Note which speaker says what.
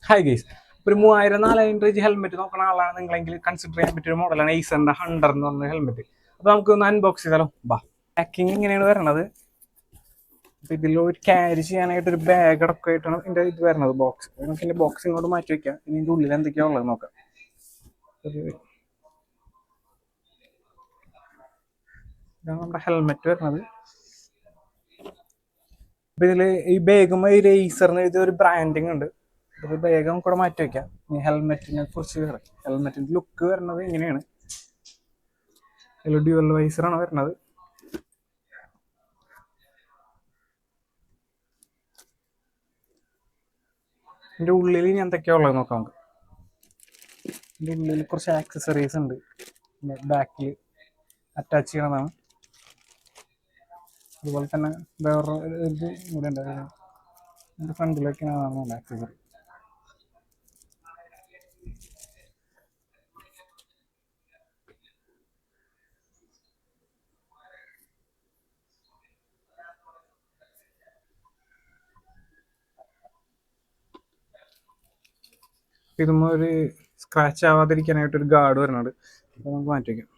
Speaker 1: Hi guys, ഒരു 3000-4000 helmet നോക്കുന്ന ആളാണ് നിങ്ങളെങ്കിൽ കൺസിഡർ ചെയ്യാൻ പറ്റിയ ഒരു മോഡലാണ് Acerന്റെ ഹണ്ടർ എന്ന് പറഞ്ഞ ഹെൽമെറ്റ്. അപ്പോൾ നമുക്ക് ഒന്ന് അൺബോക്സ് ചെയ്താലോ? ബാ. പാക്കിങ് ഇങ്ങനെയാണ് വരണത്. അപ്പോൾ ഇതിൽ ഒരു ക്യാരി ചെയ്യാനായിട്ട് ഒരു ബാഗ് അടക്കമായിട്ടാണ് ഇതിൻ്റെ ഇത് വരുന്നത്. ബോക്സ് നമുക്ക് ഇതിൻ്റെ ബോക്സ് ഇങ്ങോട്ട് മാറ്റി വയ്ക്കാം. ഇനി ഇതിൻ്റെ ഉള്ളിൽ എന്തൊക്കെയാണ് ഉള്ളത് നോക്കാം. ഇതാണ് നമ്മുടെ ഹെൽമെറ്റ് വരുന്നത്. അപ്പോൾ ഇതിൽ ഈ ബാഗും ഒരു Acerന്ന് എഴുതിയ ഒരു ബ്രാൻഡിങ് ഉണ്ട്. ഒരു ബാഗും കൂടെ മാറ്റി വയ്ക്കാം. ഈ ഹെൽമെറ്റിനെ കുറിച്ച് ഹെൽമെറ്റിന്റെ ലുക്ക് വരുന്നത് ഇങ്ങനെയാണ്. ഡ്യുവൽ വൈസറാണ് വരുന്നത്. ഇതിൻ്റെ ഉള്ളിൽ ഇനി എന്തൊക്കെയാ ഉള്ളത് നോക്കാം നമുക്ക്. ഇതിൻ്റെ ഉള്ളിൽ കുറച്ച് ആക്സസറീസ് ഉണ്ട്. പിന്നെ ബാക്കിൽ അറ്റാച്ച് ചെയ്യണതാണ്. അതുപോലെ തന്നെ വേറെ ഇത് ഇവിടെ ഉണ്ട്. ഇതിൻ്റെ ഫ്രണ്ടിലേക്കാണ് ആക്സസറി. ഇതും ഒരു സ്ക്രാച്ച് ആവാതിരിക്കാനായിട്ടൊരു ഗാർഡ് വരുന്നുണ്ട്. അപ്പോൾ നമുക്ക് മാറ്റി വയ്ക്കാം.